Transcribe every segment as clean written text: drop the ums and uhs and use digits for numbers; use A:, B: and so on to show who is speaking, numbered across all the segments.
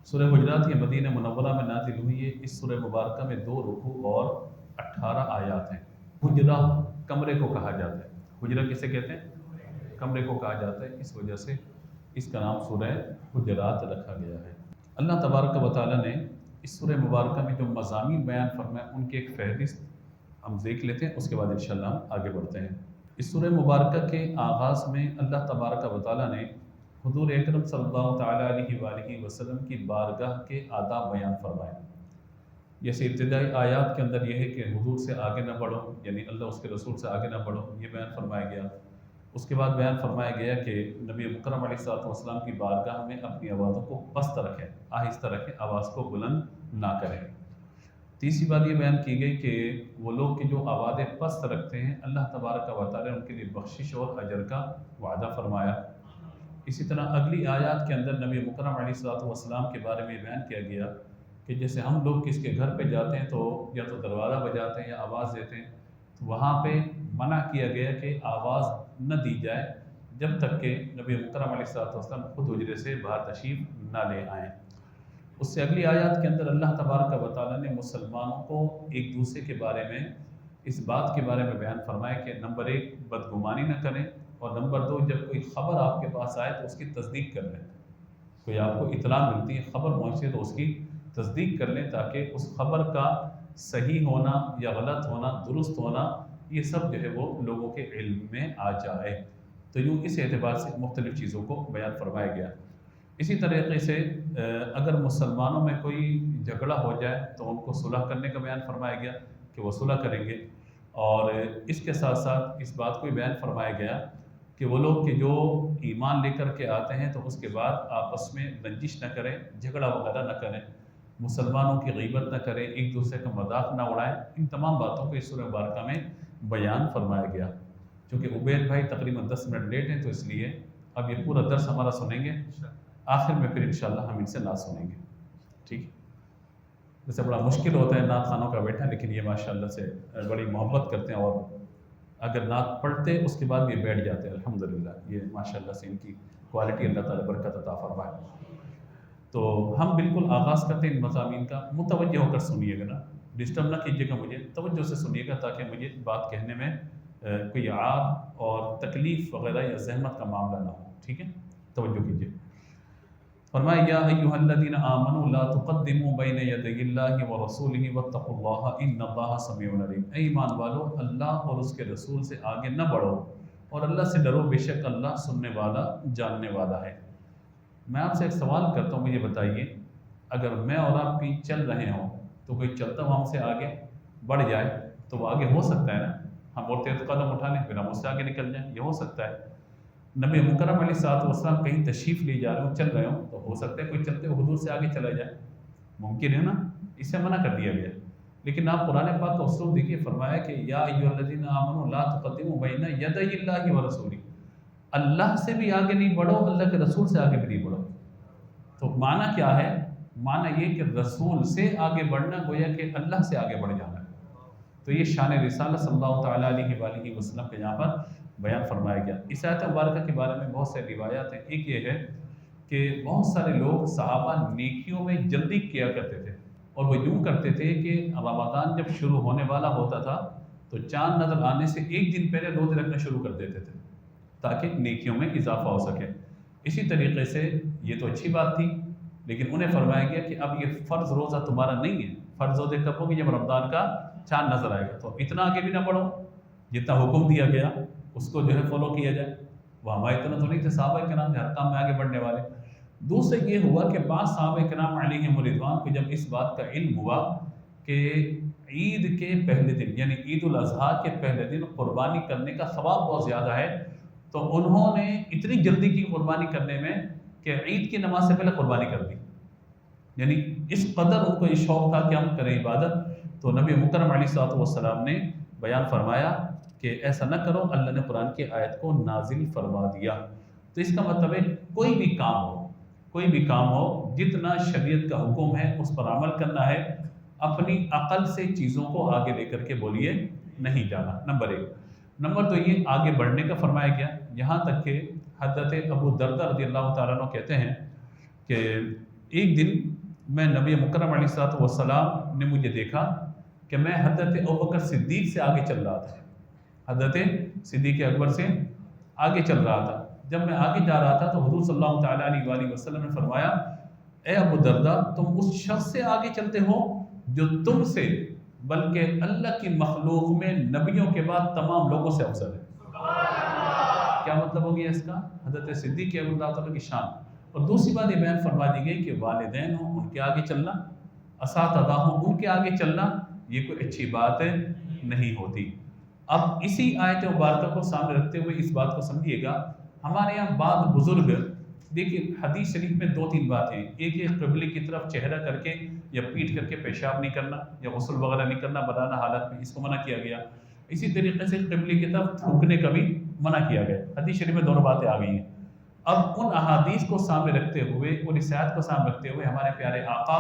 A: سورہ حجرات یہ مدینہ منورہ میں نازل ہوئی ہے۔ اس سورہ مبارکہ میں 2 رکوع اور 18 آیات ہیں۔ حجرہ کمرے کو کہا جاتا ہے۔ حجرہ کسے کہتے ہیں؟ کمرے کو کہا جاتا ہے، اس وجہ سے اس کا نام سورہ حجرات رکھا گیا ہے۔ اللہ تبارک و تعالیٰ نے اس سورہ مبارکہ میں جو مضامین بیان فرمائے ان کی ایک فہرست ہم دیکھ لیتے ہیں، اس کے بعد انشاءاللہ ہم آگے بڑھتے ہیں۔ اس سورہ مبارکہ کے آغاز میں اللہ تبارک و تعالیٰ نے حضور اکرم صلی اللہ تعالیٰ علیہ وآلہ وسلم کی بارگاہ کے آداب بیان فرمائے۔ جیسے ابتدائی آیات کے اندر یہ ہے کہ حضور سے آگے نہ بڑھو، یعنی اللہ اس کے رسول سے آگے نہ بڑھو، یہ بیان فرمایا گیا۔ اس کے بعد بیان فرمایا گیا کہ نبی مکرم علیہ السلام کی بارگاہ میں اپنی آوازوں کو پست رکھیں، آہستہ رکھیں، آواز کو بلند نہ کریں۔ تیسری بات یہ بیان کی گئی کہ وہ لوگ کہ جو آوازیں پست رکھتے ہیں اللہ تبارک و تعالیٰ نے ان کے لیے بخشش اور اجر کا وعدہ فرمایا۔ اسی طرح اگلی آیات کے اندر نبی مکرم علیہ السلام کے بارے میں بیان کیا گیا کہ جیسے ہم لوگ کس کے گھر پہ جاتے ہیں تو یا تو دروازہ بجاتے ہیں یا آواز دیتے ہیں، تو وہاں پہ منع کیا گیا کہ آواز نہ دی جائے جب تک کہ نبی مکرم علیہ السلام خود حجرے سے باہر تشریف نہ لے آئیں۔ اس سے اگلی آیات کے اندر اللہ تبارک و تعالیٰ نے مسلمانوں کو ایک دوسرے کے بارے میں اس بات کے بارے میں بیان فرمایا کہ نمبر 1 بدگمانی نہ کریں، اور نمبر 2 جب کوئی خبر آپ کے پاس آئے تو اس کی تصدیق کر لیں۔ کوئی آپ کو اطلاع ملتی ہے، خبر پہنچتی ہے تو اس کی تصدیق کر لیں تاکہ اس خبر کا صحیح ہونا یا غلط ہونا، درست ہونا، یہ سب جو ہے وہ لوگوں کے علم میں آ جائے۔ تو یوں اس اعتبار سے مختلف چیزوں کو بیان فرمایا گیا۔ اسی طریقے سے اگر مسلمانوں میں کوئی جھگڑا ہو جائے تو ان کو صلح کرنے کا بیان فرمایا گیا کہ وہ صلح کریں گے، اور اس کے ساتھ ساتھ اس بات کو بیان فرمایا گیا کہ وہ لوگ کہ جو ایمان لے کر کے آتے ہیں تو اس کے بعد آپس میں رنجش نہ کریں، جھگڑا وغیرہ نہ کریں، مسلمانوں کی غیبت نہ کریں، ایک دوسرے کا مذاق نہ اڑائیں۔ ان تمام باتوں کو اس سورہ مبارکہ میں بیان فرمایا گیا۔ چونکہ عبید بھائی تقریباً 10 منٹ لیٹ ہیں تو اس لیے اب یہ پورا درس ہمارا سنیں گے، آخر میں پھر انشاءاللہ ہم ان سے نعت سنیں گے، ٹھیک؟ ویسے بڑا مشکل ہوتا ہے نعت خانوں کا بیٹھا، لیکن یہ ماشاءاللہ سے بڑی محبت کرتے ہیں، اور اگر نعت پڑھتے اس کے بعد بھی بیٹھ جاتے ہیں الحمدللہ۔ یہ ماشاءاللہ سے ان کی کوالٹی اللہ تعالیٰ برکت عطا فرمائے۔ تو ہم بالکل آغاز کرتے ہیں ان مضامین کا، متوجہ ہو کر سنیے گا نا، ڈسٹرب نہ کیجیے گا مجھے، توجہ سے سنیے گا تاکہ مجھے بات کہنے میں کوئی عار اور تکلیف وغیرہ یا زحمت کا معاملہ نہ ہو، ٹھیک ہے؟ توجہ کیجیے۔ فرمایا یا ایھا الذین آمنوا لا تقدموا بین یدی اللہ ورسولہ واتقوا اللہ ان اللہ سمیع علیم۔ اے ایمان والو، اللہ اور اس کے رسول سے آگے نہ بڑھو اور اللہ سے ڈرو، بے شک اللہ سننے والا جاننے والا ہے۔ میں آپ سے ایک سوال کرتا ہوں، مجھے بتائیے اگر میں اور آپ کہیں چل رہے ہوں تو کوئی چلتا ہوا ہم سے آگے بڑھ جائے تو وہ آگے ہو سکتا ہے نا، ہم اور تیز قدم اٹھا لیں پھر ہم اس سے آگے نکل جائیں، یہ ہو سکتا ہے۔ نبی مکرم علیہ السلام کہیں تشریف لے جا رہے ہوں، چل رہے ہوں، تو ہو سکتا ہے کوئی چلتے ہوئے حضور سے آگے چلا جائے، ممکن ہے نا، اس سے منع کر دیا گیا۔ لیکن آپ قرآن پاک کا اسلوب دیکھیے، فرمایا کہ یا ایھا الذین آمنوا لا تقدموا بین یدی اللہ ورسولہ، اللہ سے بھی آگے نہیں بڑھو، اللہ کے رسول سے آگے بھی نہیں بڑھو۔ تو معنی کیا ہے؟ معنی یہ کہ رسول سے آگے بڑھنا گویا کہ اللہ سے آگے بڑھ جانا ہے۔ تو یہ شان رسالہ صلی اللہ تعالیٰ علیہ وآلہ وسلم کے یہاں پر بیان فرمایا گیا۔ اس آیت مبارکہ کے بارے میں بہت سے روایات ہیں۔ ایک یہ ہے کہ بہت سارے لوگ صحابہ نیکیوں میں جلدی کیا کرتے تھے، اور وہ یوں کرتے تھے کہ رمضان جب شروع ہونے والا ہوتا تھا تو چاند نظر آنے سے ایک دن پہلے روزے رکھنا شروع کر دیتے تھے تاکہ نیکیوں میں اضافہ ہو سکے۔ اسی طریقے سے یہ تو اچھی بات تھی، لیکن انہیں فرمایا گیا کہ اب یہ فرض روزہ تمہارا نہیں ہے، فرض روزے کب ہوگی؟ جب رمضان کا چاند نظر آئے گا۔ تو اتنا آگے بھی نہ بڑھو، جتنا حکم دیا گیا اس کو جو ہے فالو کیا جائے۔ وہ ہمارے اتنا تو نہیں تھے صحابہ کرام تھے ہر کام میں آگے بڑھنے والے۔ دوسرے یہ ہوا کہ بعض صحابہ کرام علیہم رضوان کو جب اس بات کا علم ہوا کہ عید کے پہلے دن یعنی عید الاضحیٰ کے پہلے دن قربانی کرنے کا ثواب بہت زیادہ ہے، تو انہوں نے اتنی جلدی کی قربانی کرنے میں کہ عید کی نماز سے پہلے قربانی کر دی، یعنی اس قدر ان کو یہ شوق تھا کہ ہم کریں عبادت۔ تو نبی مکرم علیہ السلام نے بیان فرمایا کہ ایسا نہ کرو، اللہ نے قرآن کی آیت کو نازل فرما دیا۔ تو اس کا مطلب ہے کوئی بھی کام ہو جتنا شریعت کا حکم ہے اس پر عمل کرنا ہے، اپنی عقل سے چیزوں کو آگے لے کر کے بولیے نہیں جانا، نمبر 1۔ نمبر 2 یہ آگے بڑھنے کا فرمایا گیا، یہاں تک کہ حضرت ابو دردہ رضی اللہ تعالیٰ عنہ کہتے ہیں کہ ایک دن میں نبی مکرم علیہ الصلوۃ والسلام نے مجھے دیکھا کہ میں حضرت ابوبکر صدیق سے آگے چل رہا تھا، حضرت صدیق اکبر سے آگے چل رہا تھا۔ جب میں آگے جا رہا تھا تو حضور صلی اللہ تعالیٰ علیہ وآلہ وسلم نے فرمایا، اے ابو درداء، تم اس شخص سے آگے چلتے ہو جو تم سے بلکہ اللہ کی مخلوق میں نبیوں کے بعد تمام لوگوں سے افضل ہے۔ کیا مطلب ہو گیا اس کا؟ حضرت صدیق اکبر کی شان۔ اور دوسری بات یہ بیان فرما دی گئی کہ والدین ہوں ان کے آگے چلنا، اساتذہ ہوں ان کے آگے چلنا، یہ کوئی اچھی بات نہیں ہوتی۔ اب اسی آیت مبارکہ کو سامنے رکھتے ہوئے اس بات کو سمجھیے گا، ہمارے یہاں بعض بزرگ، دیکھیں حدیث شریف میں دو تین باتیں، ایک یہ قبلے کی طرف چہرہ کر کے یا پیٹ کر کے پیشاب نہیں کرنا یا غسل وغیرہ نہیں کرنا بدانہ حالت میں، اس کو منع کیا گیا۔ اسی طریقے سے قبلے کی طرف تھوکنے کا بھی منع کیا گیا۔ حدیث شریف میں دونوں باتیں آ گئی ہیں۔ اب ان احادیث کو سامنے رکھتے ہوئے اور اس آیت کو سامنے رکھتے ہوئے ہمارے پیارے آقا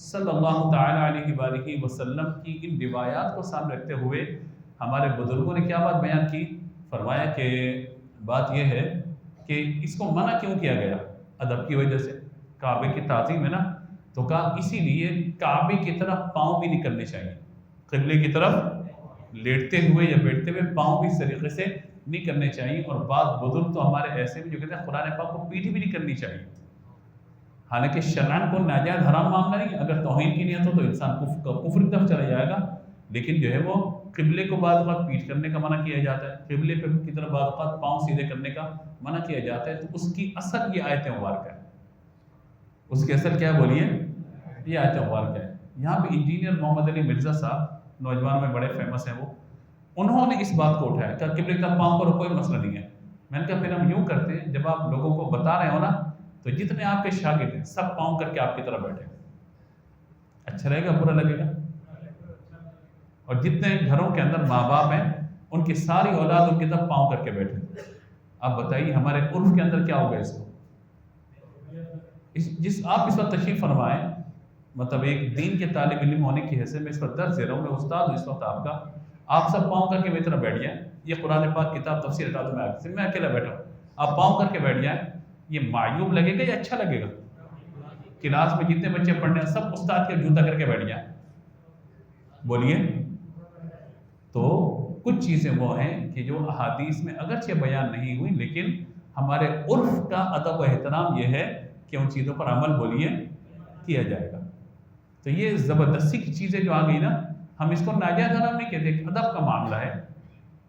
A: صلی اللہ تعالیٰ علیہ وآلہ وسلم کی ان روایات کو سامنے رکھتے ہوئے ہمارے بزرگوں نے کیا بات بیان کی؟ فرمایا کہ بات یہ ہے کہ اس کو منع کیوں کیا گیا؟ ادب کی وجہ سے، کعبے کی تعظیم ہے نا، تو کہا اسی لیے کعبے کی طرف پاؤں بھی نہیں کرنے چاہیے، قبلے کی طرف لیٹتے ہوئے یا بیٹھتے ہوئے پاؤں بھی اس طریقے سے نہیں کرنے چاہیے۔ اور بعض بزرگ تو ہمارے ایسے بھی جو کہتے ہیں قرآن پاک کو پیٹھ بھی نہیں کرنی چاہیے، حالانکہ شرعاً کو ناجائز حرام معاملہ نہیں ہے، اگر توہین کی نیت ہو تو انسان کفر کی طرف چلا جائے گا، لیکن جو ہے وہ قبلے کو بعض اوقات پیٹھ کرنے کا منع کیا جاتا ہے، قبلے کی طرف بعض اوقات پاؤں سیدھے کرنے کا منع کیا جاتا ہے، تو اس کی اصل یہ آیت مبارکہ ہے۔ اس کی اصل کیا بولیے؟ یہ آیت مبارکہ ہے۔ یہاں پہ انجینئر محمد علی مرزا صاحب نوجوانوں میں بڑے فیمس ہیں، وہ انہوں نے اس بات کو اٹھایا کہ قبلے کی طرف پاؤں کرو، کوئی مسئلہ نہیں ہے۔ میں نے کہا پھر ہم یوں کرتے ہیں، جب آپ لوگوں کو بتا رہے ہو نا تو جتنے آپ کے شاگرد ہیں سب پاؤں کر کے آپ کی طرف بیٹھے، اچھا رہے گا برا لگے گا؟ اور جتنے گھروں کے اندر ماں باپ ہیں ان کی ساری اولاد ان کی طرف پاؤں کر کے بیٹھے۔ آپ بتائیے ہمارے عرف کے اندر کیا ہوگا اس کو؟ آپ اس وقت تشریف فرمائیں، مطلب ایک دین کے طالب علم ہونے کی حیثیت میں اس وقت درس دے رہا ہوں، میں استاد ہوں اس وقت آپ کا، آپ سب پاؤں کر کے میری طرف بیٹھ جائیں۔ یہ قرآن پاک کتاب تفسیر اکادمی میں صرف میں اکیلا بیٹھا ہوں، آپ پاؤں کر کے بیٹھ جائیں، یہ معیوب لگے گا یا اچھا لگے گا؟ کلاس میں جتنے بچے پڑھنے ہیں سب استاد کے جوتا کر کے بیٹھ جائیں، بولیے۔ تو کچھ چیزیں وہ ہیں کہ جو احادیث میں اگرچہ بیان نہیں ہوئی، لیکن ہمارے عرف کا ادب و احترام یہ ہے کہ ان چیزوں پر عمل بولیے کیا جائے گا۔ تو یہ زبردستی کی چیزیں جو آ گئی نا، ہم اس کو ناجائز حرام نہیں کہتے، ادب کا معاملہ ہے،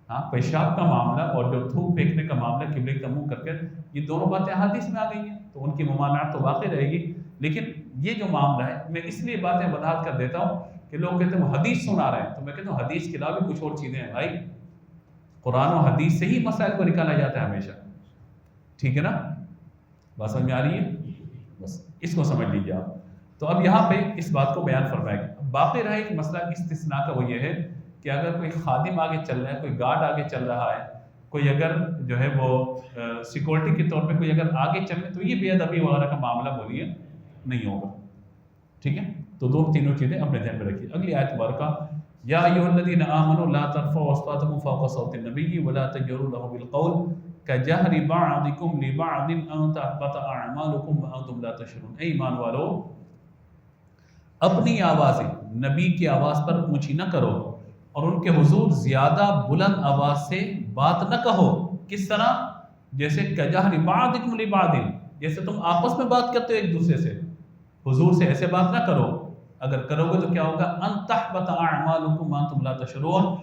A: ہاں پیشاب کا معاملہ اور جو تھوک پھینکنے کا معاملہ قبلے کا منہ کر کے، یہ دونوں باتیں حدیث میں آ گئی ہیں تو ان کی ممانعت تو واقع رہے گی۔ لیکن یہ جو معاملہ ہے، میں اس لیے باتیں وضاحت کر دیتا ہوں کہ لوگ کہتے ہیں وہ حدیث سنا رہے ہیں، تو میں کہتا ہوں حدیث کے علاوہ بھی کچھ اور چیزیں ہیں بھائی، قرآن و حدیث سے ہی مسائل کو نکالا جاتا ہے ہمیشہ، ٹھیک ہے نا؟ بات سمجھ میں آ رہی ہے؟ بس اس کو سمجھ لیجیے آپ۔ تو اب یہاں پہ اس بات کو بیان فرمائے گا۔ باقی رہا ایک مسئلہ استثناء کا، وہ یہ ہے کہ اگر کوئی خادم آگے چل رہا ہے، کوئی گارڈ آگے چل رہا ہے، کوئی اگر جو ہے وہ سیکورٹی کے طور پہ کوئی اگر آگے چل رہے تو یہ بے ادبی وغیرہ کا معاملہ بولیے نہیں ہوگا، ٹھیک ہے؟ تو دو تینوں چیزیں اپنے ذہن میں رکھیے۔ اگلی آیت مبارکہ، یا ایھا الذین آمنوا لا ترفعوا اصواتکم فوق صوت النبی ولا تجهروا له بالقول كجهر بعضکم لبعض ان تحبط اعمالکم وانتم لا تشعرون۔ اے ایمان والو، اپنی آوازیں نبی کی آواز پر اونچی نہ کرو اور ان کے حضور زیادہ بلند آواز سے بات نہ کہو۔ کس طرح؟ جیسے کجہر بعضکم لبعض، جیسے تم آپس میں بات کرتے ہو ایک دوسرے سے، حضور سے ایسے بات نہ کرو۔ اگر کرو گے تو کیا ہوگا؟ ان تحبط اعمالکم وانتم لا تشعرون،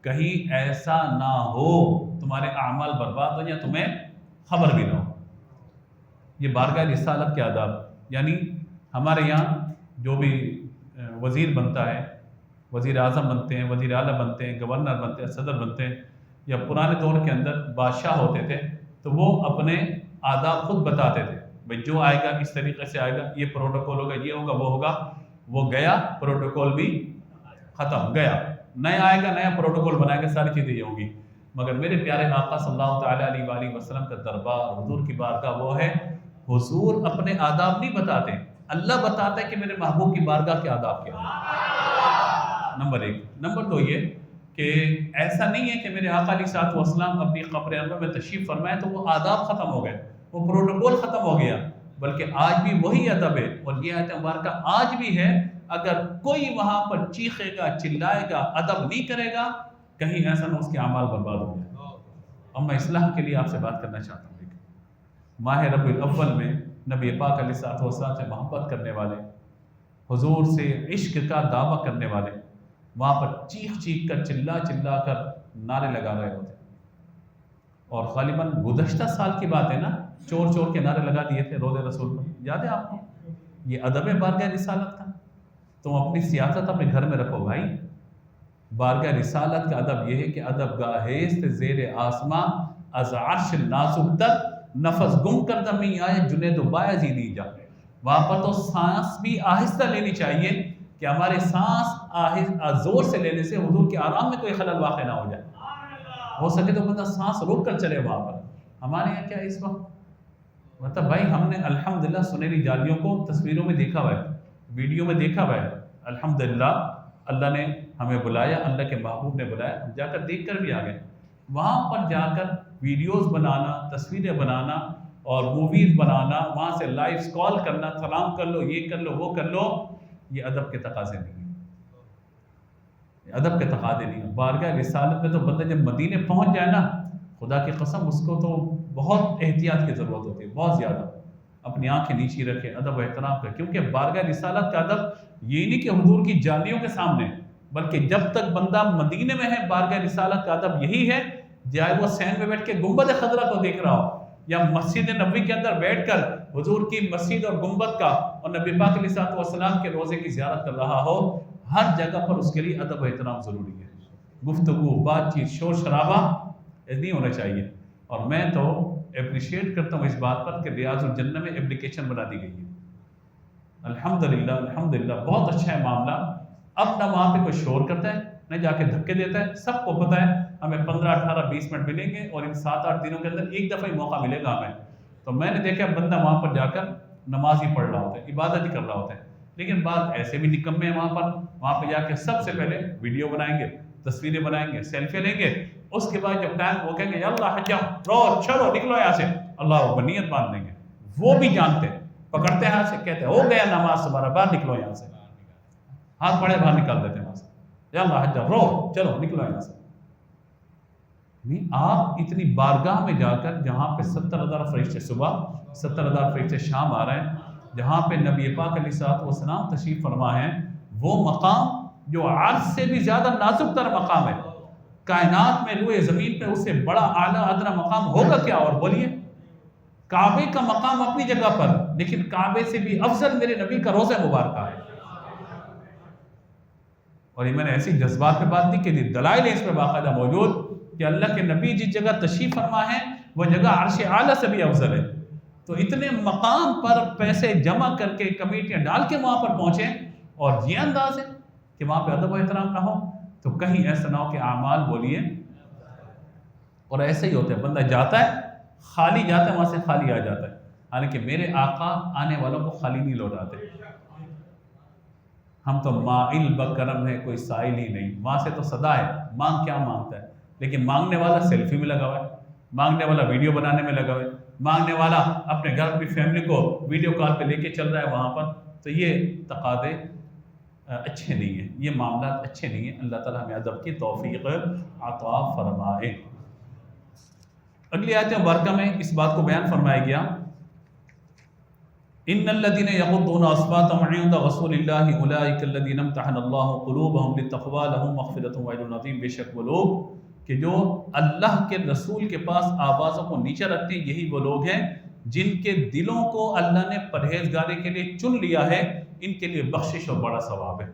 A: کہیں ایسا نہ ہو تمہارے اعمال برباد ہو یا تمہیں خبر بھی نہ ہو۔ یہ بارگاہ رسالت کے آداب، یعنی ہمارے یہاں جو بھی وزیر بنتا ہے، وزیر اعظم بنتے ہیں، وزیر اعلیٰ بنتے ہیں، گورنر بنتے ہیں، صدر بنتے ہیں، یا پرانے دور کے اندر بادشاہ ہوتے تھے تو وہ اپنے آداب خود بتاتے تھے، بھئی جو آئے گا اس طریقے سے آئے گا، یہ پروٹوکول ہوگا، یہ ہوگا، وہ ہوگا۔ وہ گیا پروٹوکول بھی ختم، گیا نیا آئے گا، نیا پروٹوکول بنائے گا، ساری چیزیں یہ ہوں گی۔ مگر میرے پیارے آقا صلی اللہ تعالیٰ علیہ وآلہ وسلم کا دربار، حضور کی بارگاہ وہ ہے، حضور اپنے آداب نہیں بتاتے، اللہ بتاتا ہے کہ میرے محبوب کی بارگاہ کے آداب کیا ہیں۔ نمبر ایک۔ نمبر دو یہ کہ ایسا نہیں ہے کہ میرے آقا علیہ الصلوۃ والسلام اپنی قبر انور میں تشریف فرمائے تو وہ آداب ختم ہو گئے، وہ پروٹوکول ختم ہو گیا۔ بلکہ آج بھی وہی ادب ہے، اور یہ آیت مبارکہ آج بھی ہے۔ اگر کوئی وہاں پر چیخے گا، چلائے گا، ادب نہیں کرے گا، کہیں ایسا نہ اس کے اعمال برباد ہو جائے۔ اب میں اصلاح کے لیے آپ سے بات کرنا چاہتا ہوں۔ ماہ ربیع الاول میں نبی پاک علیہ الصلوۃ والسلام سے محبت کرنے والے، حضور سے عشق کا دعویٰ کرنے والے وہاں پر چیخ چیخ کر، چلا چلا کر نعرے لگا رہے ہوتے، اور غالباً گزشتہ سال کی بات ہے نا، چور چور کے نعرے لگا دیے تھے روضہ رسول پر، یاد ہے آپ کو؟ یہ ادب ہے بارگاہ رسالت کا۔ تم اپنی سیاست اپنے گھر میں رکھو بھائی۔ بارگاہ رسالت کا ادب یہ ہے کہ ادب گاہست زیر آسماں از عرش نازک تر، نفس گم کر دمی آئے جنید و بایزیدی جا۔ وہاں پر تو سانس بھی آہستہ لینی چاہیے کہ ہمارے سانس زور سے لینے سے حضور کے آرام میں کوئی خلل واقع نہ ہو جائے۔ ہو سکے تو بندہ سانس روک کر چلے وہاں پر۔ ہمارے یہاں کیا اس وقت مطلب بھائی ہم نے الحمدللہ سنہری جالیوں کو تصویروں میں دیکھا ہوا ہے، ویڈیو میں دیکھا ہوا ہے، الحمدللہ اللہ نے ہمیں بلایا، اللہ کے محبوب نے بلایا، ہم جا کر دیکھ کر بھی آ گئے۔ وہاں پر جا کر ویڈیوز بنانا، تصویریں بنانا اور موویز بنانا، وہاں سے لائیو کال کرنا، سلام کر لو، یہ کر لو، وہ کر لو، یہ ادب کے تقاضے نہیں ہیں، یہ ادب کے تقاضے نہیں ہیں۔ بارگاہ رسالت میں تو بندہ جب مدینے پہنچ جائے نا، خدا کی قسم اس کو تو بہت احتیاط کی ضرورت ہوتی ہے، بہت زیادہ۔ اپنی آنکھیں نیچی رکھے، ادب و احترام کر، کیونکہ بارگاہ رسالت کا ادب یہ نہیں کہ حضور کی جالیوں کے سامنے، بلکہ جب تک بندہ مدینے میں ہے، بارگاہ رسالت کا ادب یہی ہے، چاہے وہ سین میں بیٹھ کے گنبد خضرا کو دیکھ رہا ہو، یا مسجد نبوی کے اندر بیٹھ کر حضور کی مسجد اور گنبد کا اور نبی پاک علیہ الصلوۃ والسلام کے روضے کی زیارت کر رہا ہو، ہر جگہ پر اس کے لیے ادب و احترام ضروری ہے۔ گفتگو، بات چیت، شور شرابہ نہیں ہونا چاہیے۔ اور میں تو اپریشیٹ کرتا ہوں اس بات پر کہ ریاض الجنہ میں اپلیکیشن بنا دی گئی ہے، الحمدللہ الحمدللہ، بہت اچھا ہے معاملہ۔ اب نہ وہاں پہ کوئی شور کرتا ہے، نہ جا کے دھکے دیتا ہے، سب کو پتہ ہے ہمیں 15 18 20 منٹ ملیں گے، اور ان 7 8 دنوں کے اندر ایک دفعہ ہی موقع ملے گا ہمیں۔ تو میں نے دیکھا بندہ وہاں پر جا کر نماز ہی پڑھ رہا ہوتا ہے، عبادت ہی کر رہا ہوتا ہے، لیکن بعض ایسے بھی نکمے ہیں وہاں پہ جا کے سب سے پہلے ویڈیو بنائیں گے، تصویریں بنائیں گے، سیلفی لیں گے، اس کے بعد جب ٹائم وہ کہیں گے اللہ حج رو چلو نکلو یہاں سے، اللہ اکبر نیت باندھ دیں گے۔ وہ بھی جانتے ہیں، پکڑتے ہیں ہاتھ سے، کہتے ہیں ہو گیا نماز تمہارا، باہر نکلو یہاں سے، ہاتھ بڑے باہر نکال دیتے ہیں وہاں سے، یا اللہ حج رو چلو نکلو یہاں سے۔ نہیں، آپ اتنی بارگاہ میں جا کر جہاں پہ 70,000 فرشتے صبح، 70,000 فرشتے شام آ رہے ہیں، جہاں پہ نبی پاک علیہ الصلوۃ والسلام تشریف فرما ہیں، وہ مقام جو عرش سے بھی زیادہ نازک تر مقام ہے، کائنات میں روئے زمین پہ اس سے بڑا اعلیٰ ادنا مقام ہوگا کیا؟ اور بولیے، کعبے کا مقام اپنی جگہ پر، لیکن کعبے سے بھی افضل میرے نبی کا روضہ مبارکہ ہے۔ اور یہ میں نے ایسی جذبات پہ بات نہیں کہ دلائل اس پہ باقاعدہ موجود کہ اللہ کے نبی جس جگہ تشریف فرما ہے وہ جگہ عرش اعلیٰ سے بھی افضل ہے۔ تو اتنے مقام پر پیسے جمع کر کے کمیٹیاں ڈال کے وہاں پر پہنچے، اور یہ انداز ہے کہ وہاں پہ ادب و احترام نہ ہو، تو کہیں ایسا نہ ہو کہ اعمال بولیے۔ اور ایسا ہی ہوتا ہے، بندہ جاتا ہے خالی جاتا ہے، وہاں سے خالی آ جاتا ہے، حالانکہ میرے آقا آنے والوں کو خالی نہیں لوٹاتے۔ ہم تو مائل بکرم ہے، کوئی سائل ہی نہیں، وہاں سے تو صدا ہے، مانگ کیا مانگتا ہے، لیکن مانگنے والا سیلفی میں لگا ہوا ہے، مانگنے والا ویڈیو بنانے میں لگا ہوا ہے، مانگنے والا اپنے گھر کی فیملی کو ویڈیو کال پہ لے کے چل رہا ہے وہاں پر۔ تو یہ تقاضے اچھے نہیں ہیں، یہ معاملات اچھے نہیں ہیں۔ اللہ تعالیٰ ہمیں ادب کی توفیق عطا فرمائے۔ اگلی آیت مبارکہ میں اس بات کو بیان فرمایا گیا، ان الذين يغضون اصواتهم عند رسول الله اولئك الذين امتحن الله قلوبهم للتقوى لهم مغفرة واجر عظیم۔ بے شک وہ لوگ کہ جو اللہ کے رسول کے پاس آوازوں کو نیچے رکھتے ہیں، یہی وہ لوگ ہیں جن کے دلوں کو اللہ نے پرہیزگاری کے لیے چن لیا ہے، ان کے لیے بخشش اور بڑا ثواب ہے۔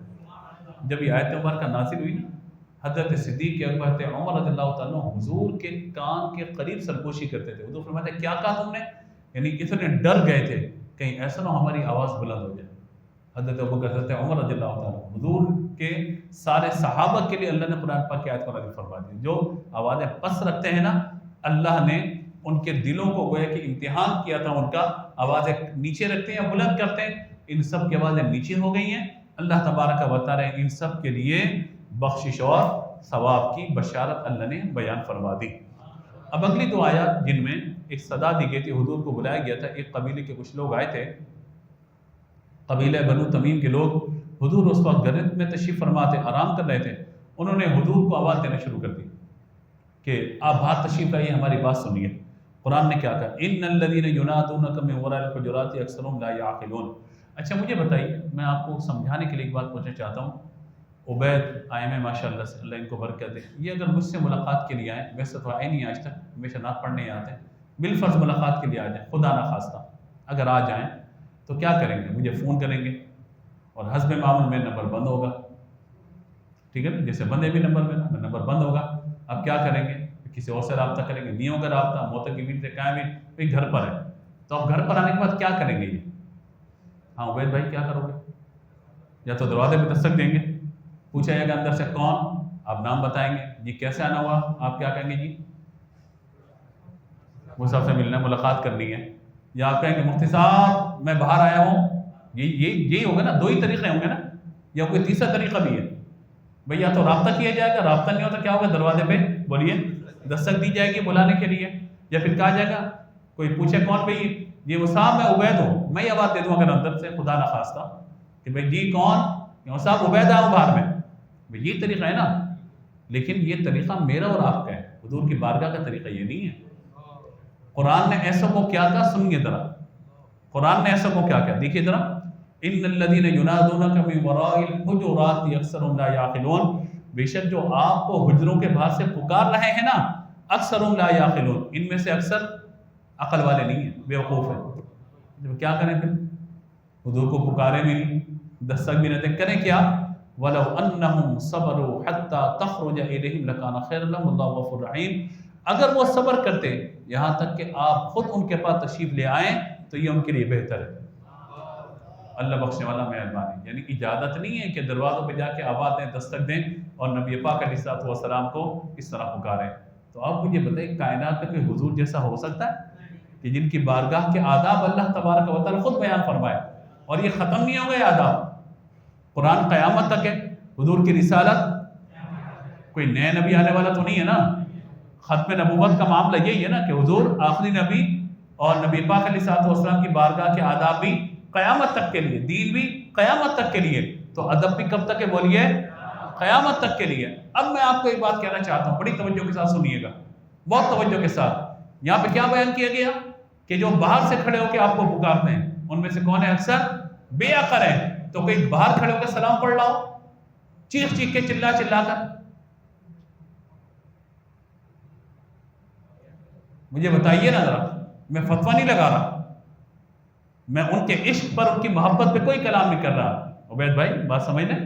A: جب یہ آیت مبارکہ نازل ہوئی، حضرت صدیق اکبر حضرت عمر رضی اللہ تعالیٰ حضور کے کان کے قریب سرگوشی کرتے تھے۔ حضور فرماتے ہیں کیا کہا تم نے؟ یعنی اتنے ڈر گئے تھے کہیں ایسا نہ ہماری آواز بلند ہو جائے۔ حضرت ابوبکر حضرت عمر رضی اللہ تعالیٰ حضور کے سارے صحابہ کے لیے اللہ نے قرآن پاک کی آیت کو نازل فرما دی، جو آوازیں پس رکھتے ہیں نا، اللہ نے ان کے دلوں کو گویا کہ امتحان کیا تھا، ان کا آوازیں نیچے رکھتے ہیں یا بلند کرتے ہیں، ان سب کی آوازیں نیچے ہو گئی ہیں۔ اللہ تبارک و تعالیٰ ان سب کے لیے بخشش اور ثواب کی بشارت اللہ نے بیان فرما دی۔ اب اگلی دو آیات جن میں ایک صدا دی گئی تھی، حضور کو بلایا گیا تھا، ایک قبیلے کے کچھ لوگ آئے تھے، قبیلہ بنو تمیم کے لوگ۔ حضور اس وقت گھر میں تشریف فرما تھے، آرام کر رہے تھے، انہوں نے حضور کو آواز دینا شروع کر دی کہ آپ باہر تشریف لائیے، ہماری بات سنیے۔ قرآن نے کیا کہا؟ ان الذین ینادونک من وراء الحجرات اکثرهم لا یعقلون۔ اچھا مجھے بتائیے، میں آپ کو سمجھانے کے لیے ایک بات پوچھنا چاہتا ہوں، عبید آئے ہیں ماشاء اللہ سے، اللہ ان کو برکت دے، یہ اگر مجھ سے ملاقات کے لیے آئیں، ویسے تو آئے نہیں آج تک، ہمیشہ نعت پڑھنے آتے ہیں، بالفرض ملاقات کے لیے آ جائیں، خدا نہ خواستہ اگر آ جائیں تو کیا کریں گے؟ مجھے فون کریں گے اور حسب معمول میں نمبر بند ہوگا، ٹھیک ہے نا، جیسے بندے بھی نمبر میں نمبر بند ہوگا، اب کیا کریں گے؟ کسی اور سے رابطہ کریں گے، نہیں ہوگا رابطہ، معتکفین سے کہیں بھی گھر پر ہے، تو اب گھر پر آنے کے بعد کیا کریں گے یہ؟ ہاں عبید بھائی کیا کرو گے؟ یا تو دروازے پہ دستک دیں گے، پوچھا جائے گا اندر سے کون، آپ نام بتائیں گے، جی کیسے آنا ہوا، آپ کیا کہیں گے؟ جی وہ صاحب سے ملنا، ملاقات کرنی ہے، یا آپ کہیں گے مفتی صاحب میں باہر آیا ہوں، یہی ہوگا نا، دو ہی طریقے ہوں گے نا، یا کوئی تیسرا طریقہ بھی ہے بھئی، یا تو رابطہ کیا جائے گا، رابطہ نہیں ہوتا کیا ہوگا؟ دروازے پہ بولیے دستک دی جائے گی بلانے کے لیے، یا پھر کہا جائے گا، کوئی پوچھے کون بھئی، یہ وہ صاحب میں عبید ہوں، میں یہ آواز دے دوں اگر اندر سے خدا نہ خواستہ کہ بھئی جی کون، یہ صاحب عبید آؤں باہر میں، بھئی یہ طریقہ ہے نا، لیکن یہ طریقہ میرا اور آپ کا ہے، حضور کی بارگاہ کا طریقہ یہ نہیں ہے۔ قرآن نے ایسا کو کیا کہا، سنیے ذرا، قرآن نے ایسا کو کیا کہا، دیکھیے ذرا، ان الذین ینادونک من وراء الحجرات اکثرهم لا یعقلون، بے شک جو آپ کو حجروں کے باہر سے پکار رہے ہیں نا، اکثرهم لا یعقلون، ان میں سے اکثر عقل والے نہیں ہیں، بیوقوف ہیں۔ کیا کریں پھر؟ حضور کو پکارے بھی نہیں، دستک بھی نہ دیں، کریں کیا؟ وَلَوْ أَنَّهُمْ صَبَرُوا حَتَّى تَخْرُجَ إِلَيْهِمْ لَكَانَ خَيْرًا لَهُمْ وَاللَّهُ غَفُورٌ رَحِيمٌ، اگر وہ صبر کرتے یہاں تک کہ آپ خود ان کے پاس تشریف لے آئیں تو یہ ان کے لیے بہتر ہے۔ اللہ بخشنے والا مہربان ہے، یعنی اجازت نہیں ہے کہ دروازوں پہ جا کے آواز دیں، دستک دیں اور نبی پاک علیہ السلام کو اس طرح پکاریں۔ تو آپ مجھے بتائیں کائنات میں کوئی حضور جیسا ہو سکتا ہے کہ جن کی بارگاہ کے آداب اللہ تبارک و تعالیٰ خود بیان فرمائے، اور یہ ختم نہیں ہو گئے آداب، قرآن قیامت تک ہے، حضور کی رسالت، کوئی نئے نبی آنے والا تو نہیں ہے نا، ختم نبوت کا معاملہ یہی ہے نا کہ حضور آخری نبی اور نبی پاک علیہ السلام کی بارگاہ کے آداب بھی قیامت تک کے لیے، دین بھی قیامت تک کے لیے، تو ادب بھی کب تک ہے بولیے؟ قیامت تک کے لیے۔ اب میں آپ کو ایک بات کہنا چاہتا ہوں، بڑی توجہ کے ساتھ سنیے گا، بہت توجہ کے ساتھ۔ یہاں پہ کیا بیان کیا گیا کہ جو باہر سے کھڑے ہو کے آپ کو پکارتے ہیں ان میں سے کون ہے؟ اکثر بے عقل ہے۔ تو کوئی باہر کھڑے ہو کے سلام پڑھ رہا ہو چیخ چیخ کے، چلا چلا کر، مجھے بتائیے نا ذرا، میں فتویٰ نہیں لگا رہا، میں ان کے عشق پر، ان کی محبت پہ کوئی کلام نہیں کر رہا، عبید بھائی بات سمجھ لیں،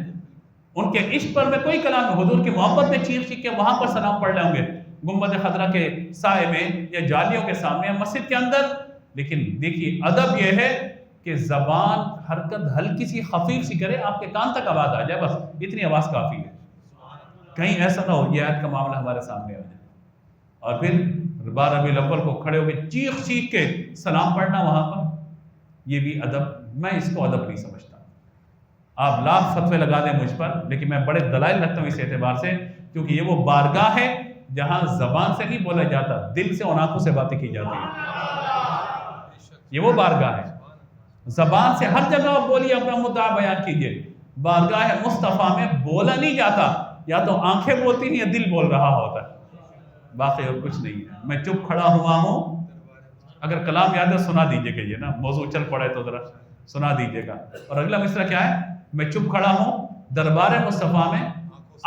A: ان کے عشق پر میں کوئی کلام نہیں، حضور کی محبت پہ چیخ چیخ کے وہاں پر سلام پڑھ رہے ہوں گے گنبد خضرا کے سائے میں یا جالیوں کے سامنے یا مسجد کے اندر، لیکن دیکھیے ادب یہ ہے کہ زبان حرکت ہلکی سی خفیف سی کرے، آپ کے کان تک آواز آ جائے، بس اتنی آواز کافی ہے، کہیں ایسا نہ ہو یہ آیت کا معاملہ ہمارے سامنے آ جائے اور پھر 12 ربیع الاول کو کھڑے ہو کے چیخ چیخ کے سلام پڑھنا وہاں پر، یہ بھی ادب، میں اس کو ادب نہیں سمجھتا۔ آپ لاکھ فتوے لگا دیں مجھ پر، لیکن میں بڑے دلائل رکھتا ہوں اس اعتبار سے، کیونکہ یہ وہ بارگاہ ہے جہاں زبان سے نہیں بولا جاتا، دل سے اور آنکھوں سے باتیں کی جاتی ہیں، یہ وہ بارگاہ ہے۔ زبان سے ہر جگہ آپ بولیے، اپنا مدعا بیان کیجئے، بارگاہ مصطفیٰ میں بولا نہیں جاتا، یا تو آنکھیں بولتی ہیں یا دل بول رہا ہوتا ہے، باقی اور کچھ نہیں ہے۔ میں چپ کھڑا ہوا ہوں، اگر کلام یاد ہے سنا دیجئے گا، یہ نا موضوع چل پڑے تو ذرا سنا دیجئے گا۔ اور اگلا مصرع کیا ہے؟ میں چپ کھڑا ہوں دربار مصطفیٰ میں،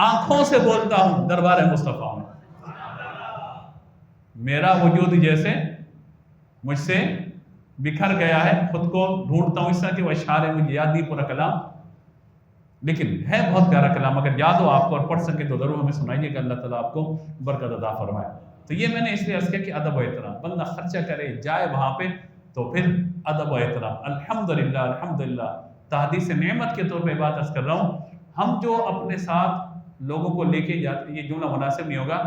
A: آنکھوں سے بولتا ہوں دربار مصطفیٰ میں، میرا وجود جیسے مجھ سے بکھر گیا ہے، خود کو ڈھونڈتا ہوں اس طرح کہ وہ اشعار ہے، مجھے یاد نہیں پورا کلام، لیکن ہے بہت پیارا کلام، اگر یاد ہو آپ کو اور پڑھ سکے تو ضرور ہمیں سنائیے کہ اللہ تعالیٰ آپ کو برکت عطا فرمائے۔ تو یہ میں نے اس لیے عرض کیا کہ ادب و احترام، بندہ خرچہ کرے جائے وہاں پہ تو پھر ادب و احترام۔ الحمدللہ الحمدللہ، تحدیث نعمت کے طور پہ بات عرض کر رہا ہوں، ہم جو اپنے ساتھ لوگوں کو لے کے جاتے، یہ جملہ مناسب نہیں ہوگا،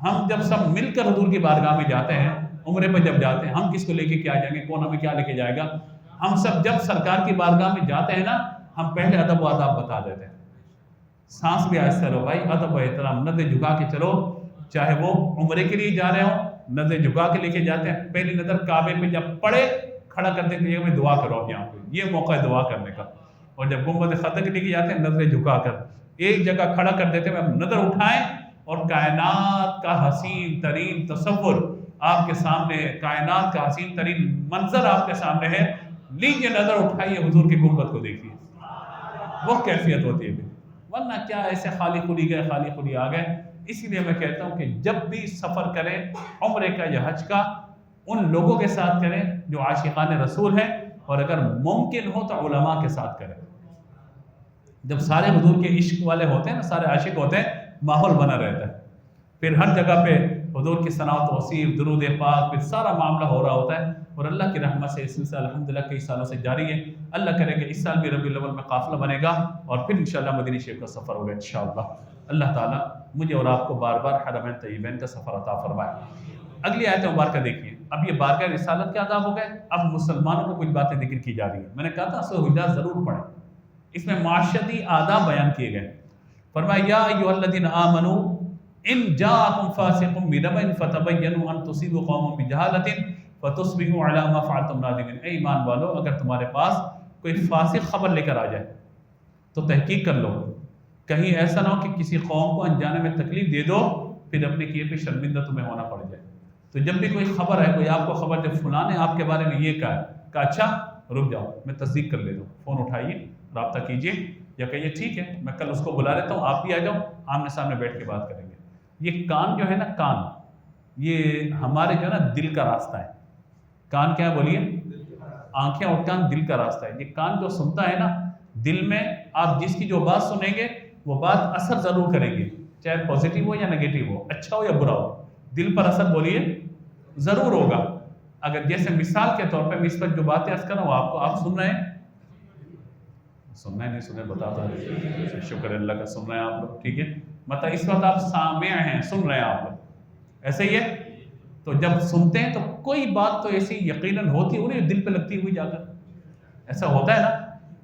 A: ہم جب سب مل کر حضور کی بارگاہ میں جاتے ہیں، عمرے پہ جب جاتے ہیں، ہم کس کو لے کے کیا جائیں گے، کون ہمیں کیا لے کے جائے گا؟ ہم سب جب سرکار کی بارگاہ میں جاتے ہیں نا، ہم پہلے ادب و آداب بتا دیتے ہیں، سانس بھی آہستہ لو بھائی، ادب و احترام، نظر جھکا کے چلو، چاہے وہ عمرے کے لیے جا رہے ہوں نظر جھکا کے لے کے جاتے ہیں، پہلی نظر کعبے پہ جب پڑے کھڑا کر دیتے ہیں کہ دعا کرو اب یہاں پہ، یہ موقع ہے دعا کرنے کا. اور جب گنبد خضرا کے لے کے جاتے ہیں نظریں جھکا کر ایک جگہ کھڑا کر دیتے ہیں، نظر اٹھائیں اور کائنات کا حسین ترین تصور آپ کے سامنے ہے، کائنات کا حسین ترین منظر آپ کے سامنے ہے، لیجیے نظر اٹھائیے حضور کی گنبد کو دیکھیے، وہ کیفیت ہوتی ہے. ورنہ کیا ایسے خالی خلی گئے خالی خلی آ گئے. اسی لیے میں کہتا ہوں کہ جب بھی سفر کریں عمرے کا یا حج کا ان لوگوں کے ساتھ کریں جو عاشقان رسول ہیں، اور اگر ممکن ہو تو علماء کے ساتھ کریں. جب سارے حضور کے عشق والے ہوتے ہیں نا، سارے عاشق ہوتے ہیں، ماحول بنا رہتا ہے، پھر ہر جگہ پہ حضور کی ثنا و توصیف درود پاک پھر سارا معاملہ ہو رہا ہوتا ہے. اور اللہ کی رحمت سے اس سلسلہ الحمدللہ کئی سالوں سے جاری ہے. اللہ کرے کہ اس سال بھی ربیع الاول میں قافلہ بنے گا اور پھر انشاءاللہ مدینہ شریف کا سفر ہوگا انشاءاللہ. اللہ تعالیٰ مجھے اور آپ کو بار بار حرمین طیبین کا سفر عطا فرمائے. اگلی آیت مبارکہ دیکھیے. اب یہ بارگاہ رسالت کے آداب ہو گئے، اب مسلمانوں کو کچھ باتیں ذکر کی جا رہی ہیں. میں نے کہا تھا سورہ حجرات ضرور پڑھیں، اس میں معاشرتی آداب بیان کیے گئے. فرمایا یا ایھا الذین آمنوا ان جاءکم فاسق بنبأ فتبینوا ان تصیبوا قوما بجہالۃ فتصبحوا علی ما فعلتم نادمین. اے ایمان والو، اگر تمہارے پاس کوئی فاسق خبر لے کر آ جائے تو تحقیق کر لو، کہیں ایسا نہ ہو کہ کسی قوم کو انجانے میں تکلیف دے دو پھر اپنے کیے پہ شرمندہ تمہیں ہونا پڑ جائے. تو جب بھی کوئی خبر ہے، کوئی آپ کو خبر دے فلاں نے آپ کے بارے میں یہ کہا اچھا رک جاؤ میں تصدیق کر لیتا ہوں، فون اٹھائیے رابطہ کیجئے یا کہیے ٹھیک ہے میں کل اس کو بلا لیتا ہوں، آپ بھی آ جاؤ، آمنے سامنے بیٹھ کے بات کریں گے. یہ کان جو ہے نا، کان یہ ہمارے جو ہے نا دل کا راستہ ہے. کان کیا ہے بولیے؟ آنکھیں اور کان دل کا راستہ ہے. یہ کان جو سنتا ہے نا، دل میں آپ جس کی جو بات سنیں گے وہ بات اثر ضرور کریں گے، چاہے پازیٹیو ہو یا نیگیٹو ہو، اچھا ہو یا برا ہو، دل پر اثر بولیے ضرور ہوگا. اگر جیسے مثال کے طور پہ میں اس پر جو باتیں عرض کر رہا ہوں آپ سن رہے ہیں، سننا ہے نہیں سننا بتاتا ہے، شکر اللہ کا سن رہے ہیں آپ لوگ، ٹھیک ہے. مطلب اس وقت آپ سامع ہیں، سن رہے ہیں آپ لوگ، ایسے ہی ہے. تو جب سنتے ہیں تو کوئی بات تو ایسی یقیناً ہوتی ہے انہیں دل پہ لگتی ہوئی جا کر، ایسا ہوتا ہے نا،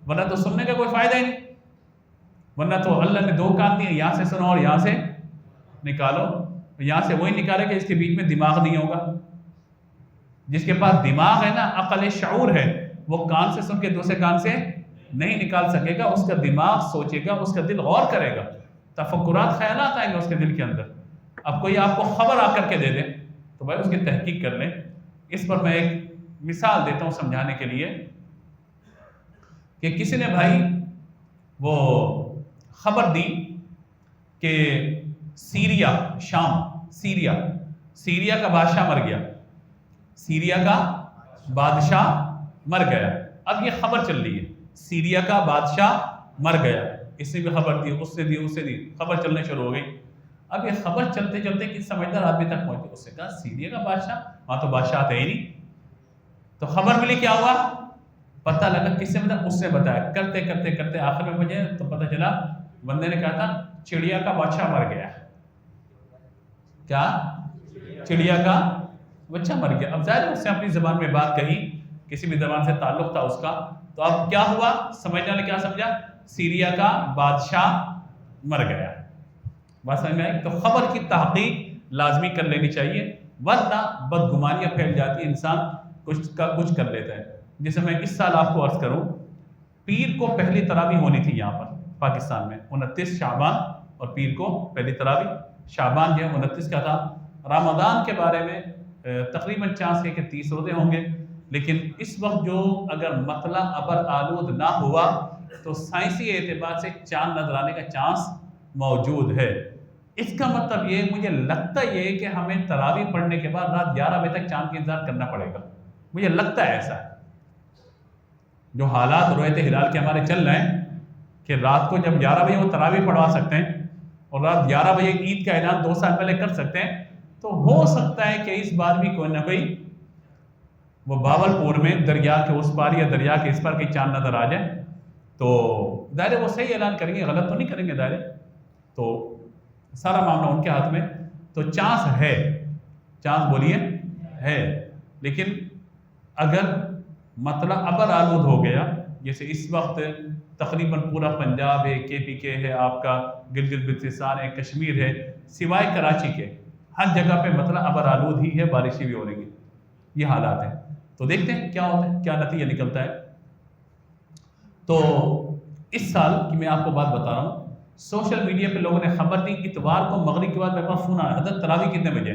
A: ورنہ تو سننے کا کوئی فائدہ ہی نہیں. ورنہ تو اللہ نے دو کان دیے، یہاں سے سنو اور یہاں سے نکالو. یہاں سے وہی نکالے کہ اس کے بیچ میں دماغ نہیں ہوگا. جس کے پاس دماغ ہے نا، عقل شعور ہے، وہ کان سے سن کے دوسرے کان سے نہیں نکال سکے گا. اس کا دماغ سوچے گا، اس کا دل غور کرے گا، تفکرات خیالات آئیں گے اس کے دل کے اندر. اب کوئی آپ کو خبر آ کر کے دے دے تو بھائی اس کی تحقیق کر لیں. اس پر میں ایک مثال دیتا ہوں سمجھانے کے لیے کہ کسی نے بھائی وہ خبر دی کہ سیریا، شام، سیریا کا بادشاہ مر گیا، سیریا کا بادشاہ مر گیا. اب یہ خبر چل رہی ہے، سیریا کا بادشاہ مر گیا، اس نے بھی خبر دی، اس نے دی، اسے دی، خبر چلنے شروع ہو گئی. اب یہ خبر چلتے چلتے کسی سمجھدار آدمی تک پہنچی. اس نے کہا سیریا کا بادشاہ، وہاں تو بادشاہ تھے ہی نہیں. تو خبر ملی، کیا ہوا پتہ لگا، کس سے مطلب اس نے بتایا. کرتے کرتے کرتے آخر میں مجھے تو پتہ چلا بندے نے کہا تھا چڑیا کا بادشاہ مر گیا. کیا؟ چڑیا کا بچہ مر گیا. اب ظاہر اس نے اپنی زبان میں بات کہی، کسی بھی زبان سے تعلق تھا اس کا. تو اب کیا ہوا، سمجھنے والے کیا سمجھا، سیریا کا بادشاہ مر گیا. بات سمجھ میں آئی؟ تو خبر کی تحقیق لازمی کر لینی چاہیے، ورنہ بدگمانیاں پھیل جاتی ہیں، انسان کچھ کا کچھ کر لیتا ہے. جیسے میں اس سال آپ کو عرض کروں، پیر کو پہلی تراویح ہونی تھی یہاں پر پاکستان میں 29 شعبان، اور پیر کو پہلی تراویح. شعبان جو ہے 29 کا تھا. رمضان کے بارے میں تقریباً چانس ہے کہ 30 روزے ہوں گے، لیکن اس وقت جو اگر مطلع ابر آلود نہ ہوا تو سائنسی اعتبار سے چاند نظر آنے کا چانس موجود ہے. اس کا مطلب یہ مجھے لگتا یہ کہ ہمیں تراویح پڑھنے کے بعد رات 11 بجے تک چاند کا انتظار کرنا پڑے گا. مجھے لگتا ہے ایسا ہے. جو حالات رؤیت ہلال کے ہمارے چل رہے ہیں کہ رات کو جب 11 بجے وہ تراویح پڑھوا سکتے ہیں اور رات 11 بجے عید کا اعلان 2 سال پہلے کر سکتے ہیں، تو ہو سکتا ہے کہ اس بار بھی کوئی نہ کوئی وہ باولپور میں دریا کے اس پار یا دریا کے اس پار کی چاند نظر آ جائے. تو ظاہر وہ صحیح اعلان کریں گے، غلط تو نہیں کریں گے ظاہر. تو سارا معاملہ ان کے ہاتھ میں. تو چانس ہے، چانس بولیے ہے، لیکن اگر مطلع ابر آلود ہو گیا، جیسے اس وقت تقریباً پورا پنجاب ہے، کے پی کے ہے، آپ کا گلگت بلتستان ہے، کشمیر ہے، سوائے کراچی کے ہر جگہ پہ مطلب ابر آلود ہی ہے، بارشیں بھی ہو رہی ہیں، یہ حالات ہیں۔ تو دیکھتے ہیں کیا ہوتا ہے، کیا نتیجہ نکلتا ہے۔ تو اس سال کی میں آپ کو بات بتا رہا ہوں، سوشل میڈیا پہ لوگوں نے خبر دی، اتوار کو مغرب کے بعد میرے پاس فون آیا، حضرت تراویح کتنے بجے؟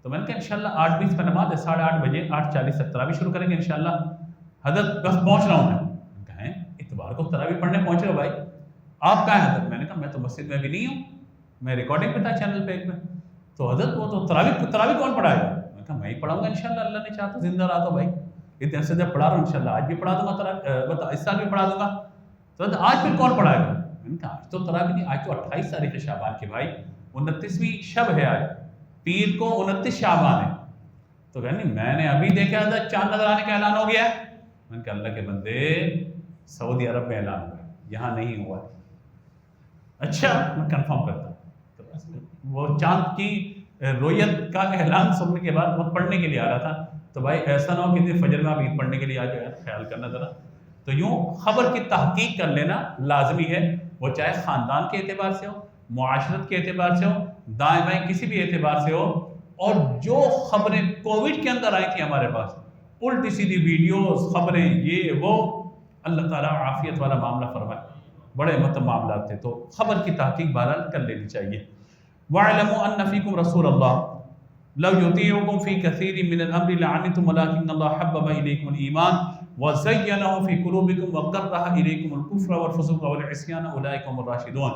A: تو میں نے کہا انشاءاللہ 8:20 پہ نماز ہے، 8:30 بجے 8:40 تک تراویح شروع کریں گے انشاءاللہ، حضرت بس پہنچ رہا ہوں میں۔ کہیں اتوار کو تراویح پڑھنے پہنچ رہے ہو بھائی، آپ کہاں ہیں حضرت؟ میں نے کہا میں تو مسجد میں بھی نہیں ہوں، میں ریکارڈنگ پہ تھا چینل پہ ایک میں۔ تو حضرت وہ تو تراویح کون پڑھائے گا؟ میں نے کہا میں ہی پڑھاؤں گا انشاءاللہ، اللہ نے چاہا تو زندہ رہا تو بھائی، اتنے عرصے سے پڑھا رہا ہوں انشاءاللہ، آج بھی پڑھا دوں گا، اس سال بھی پڑھا دوں گا۔ تو آج پھر کون پڑھائے گا؟ میں نے کہا آج تو تراویح نہیں، آج تو 28 تاریخ شعبان کی بھائی، 29ویں شب ہے آج، پیر کو 29 شعبان ہے۔ تو کہا نہیں میں نے ابھی دیکھا تھا چاند نظر آنے کا اعلان ہو گیا ہے۔ میں نے کہا اللہ کے بندے سعودی عرب میں اعلان ہوا ہے، یہاں نہیں ہوا ہے۔ اچھا میں کنفرم کرتا ہوں۔ وہ چاند کی رویت کا اعلان سننے کے بعد وہ پڑھنے کے لیے آ رہا تھا، تو بھائی ایسا نہ ہو کہ فجر میں آپ عید پڑھنے کے لیے آ جائے، خیال کرنا ذرا۔ تو یوں خبر کی تحقیق کر لینا لازمی ہے، وہ چاہے خاندان کے اعتبار سے ہو، معاشرت کے اعتبار سے ہو، دائیں بائیں کسی بھی اعتبار سے ہو۔ اور جو خبریں کووڈ کے اندر آئی تھی ہمارے پاس، الٹی سیدھی ویڈیوز، خبریں، یہ وہ، اللہ تعالیٰ عافیت والا معاملہ فرمائے، بڑے معاملات تھے۔ تو خبر کی تحقیق بہرحال کر لینی چاہیے۔ وَاعْلَمُوا أَنَّ فِيكُمْ رَسُولَ اللَّهِ لَوْ يُطِيعُكُمْ فِي كَثِيرٍ مِّنَ الْأَمْرِ لَعَنِتُّمْ وَلَٰكِنَّ اللَّهَ حَبَّبَ إِلَيْكُمُ الْإِيمَانَ وَزَيَّنَهُ فِي قُلُوبِكُمْ وَكَرَّهَ إِلَيْكُمُ الْكُفْرَ وَالْفُسُوقَ وَالْعِصْيَانَ أُولَٰئِكَ هُمُ الرَّاشِدُونَ۔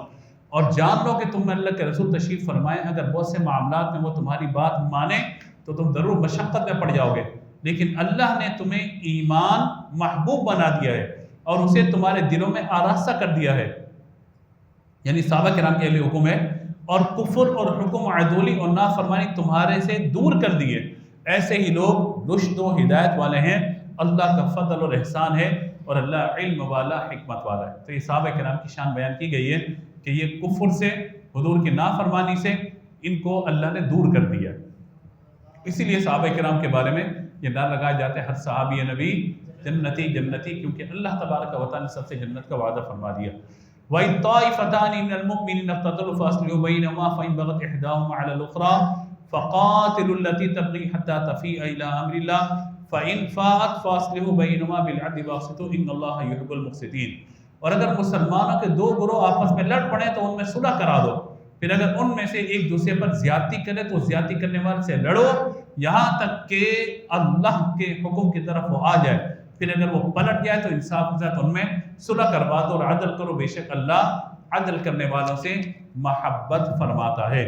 A: اور جان لو کہ تم میں اللہ کے رسول تشریف فرمائے، اگر بہت سے معاملات میں وہ تمہاری بات مانے تو تم ضرور مشقت میں پڑ جاؤ گے، لیکن اللہ نے تمہیں ایمان محبوب بنا دیا ہے اور اسے تمہارے دلوں میں آراستہ کر دیا ہے، یعنی صحابہ کرام کے اہل حکم ہے، اور کفر اور حکم عدولی اور نافرمانی تمہارے سے دور کر دیے۔ ایسے ہی لوگ رشد و ہدایت والے ہیں، اللہ کا فضل اور احسان ہے، اور اللہ علم والا، حکمت والا ہے۔ تو یہ صحابہ کرام کی شان بیان کی گئی ہے کہ یہ کفر سے، حضور کی نافرمانی سے ان کو اللہ نے دور کر دیا۔ اسی لیے صحابہ کرام کے بارے میں یہ نعرہ لگایا جاتا ہے، ہر صحابی نبی جنتی جنتی، کیونکہ اللہ تبارک و تعالیٰ نے سب سے جنت کا وعدہ فرما دیا۔ وَإِن طَائِفَتَانِ مِنَ الْمُؤْمِنِينَ اقْتَتَلُوا فَأَصْلِحُوا بَيْنَهُمَا فَإِن بَغَتْ إِحْدَاهُمَا عَلَى الْأُخْرَىٰ فَقَاتِلُوا الَّتِي تَبْغِي حَتَّىٰ تَفِيءَ إِلَىٰ أَمْرِ اللَّهِ فَإِن فَاءَتْ فَأَصْلِحُوا بَيْنَهُمَا بِالْعَدْلِ وَأَقْسِطُوا إِنَّ اللَّهَ يُحِبُّ الْمُقْسِطِينَ۔ اور اگر مسلمانوں کے دو گروہ آپس میں لڑ پڑیں تو ان میں صلح کرا دو، پھر اگر ان میں سے ایک دوسرے پر زیادتی کرے تو زیادتی کرنے والے سے لڑو یہاں تک کہ اللہ کے حکم کی طرف وہ آ جائے، پھر اگر وہ پلٹ جائے تو انصاف کے ساتھ ان میں صلح کروا دو اور عدل کرو، بے شک اللہ عدل کرنے والوں سے محبت فرماتا ہے۔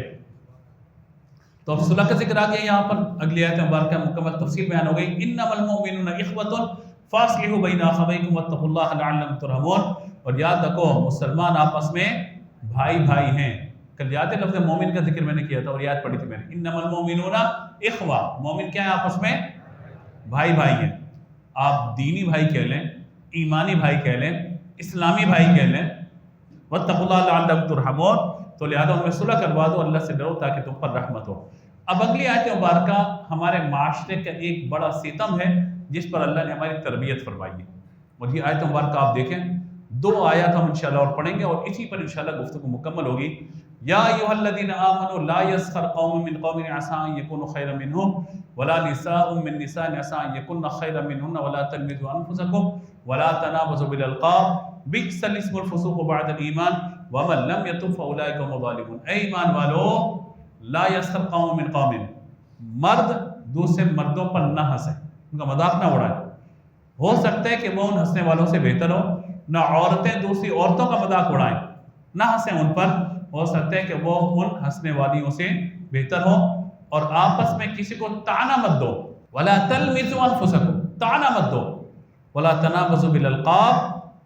A: تو اب صلح کا ذکر آ گیا یہاں پر، اگلی آیت مبارکہ مکمل تفصیل بیان ہو گئی۔ انما المؤمنون اخوۃ فاصلحوا بین اخویکم واتقوا اللہ لعلکم ترحمون۔ اور یاد رکھو مسلمان آپس میں بھائی بھائی ہیں۔ کل یاد ہے لفظ مومن کا ذکر میں نے کیا تھا اور یاد پڑھی تھی میں نے، انما المؤمنون اخوہ، مومن کیا ہے؟ آپس میں بھائی بھائی ہیں۔ آپ دینی بھائی کہہ لیں، ایمانی بھائی کہہ لیں، اسلامی بھائی کہہ لیں، واتقوا اللہ لعلکم ترحمون، تو لہذا ان میں صلح کروا دو، اللہ سے ڈرو تاکہ تم پر رحمت ہو۔ اب اگلی آیت مبارکہ ہمارے معاشرے کا ایک بڑا ستم ہے جس پر اللہ نے ہماری تربیت فرمائی ہے، اور یہ آیت مبارکہ آپ دیکھیں، دو آیات ہم انشاءاللہ اور پڑھیں گے اور اسی پر انشاءاللہ گفتگو مکمل ہوگی۔ یا ایھا الذین آمنوا لا یسخر قوم من قوم عسى ان یکونوا خیرا منهم ولا نساء من نساء عسى ان یکن خیرا منهن ولا تلمزوا انفسکم ولا تنابزوا بالالقاب بئس الاسم الفسوق بعد الایمان ومن لم یتب فاولئک هم الظالمون۔ اے ایمان والو، لا یسخر قوم من قوم، مرد دوسرے مردوں پر نہ ہنسے، ان کا مذاق نہ اڑائے۔ ہو سکتا ہے کہ وہ ان ہنسنے والوں سے بہتر ہو، نہ عورتیں دوسری عورتوں کا مذاق اڑائیں، نہ ہنسیں ان پر، ہو سکتا ہے کہ وہ ان ہنسنے والیوں سے بہتر ہو۔ اور آپس میں کسی کو طعنہ مت دو، ولا تلمزوا انفسکم، طعنہ مت دو، ولا تنابزوا بالالقاب،